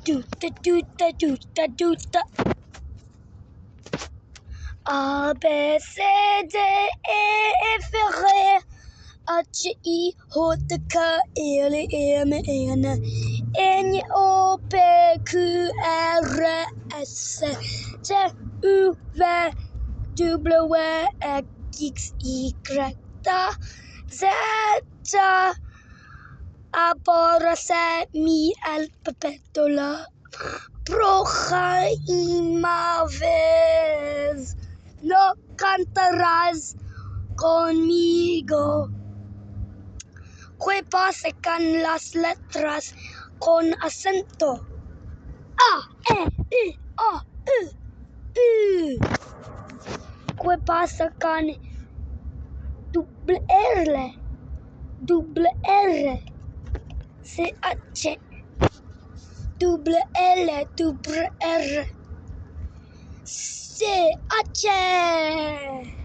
Tuta tuta tuta tuta. A B C D E F G H I J K L M N N O P Q R S T U V W X Y Z Aborose mi alphabetola Projaima vez no cantarás conmigo. ¿Qué pasa con las letras con acento? A, E, I, O, U, U. ¿Qué pasa con doble R, doble R, C, H, doble L, doble R, C, H?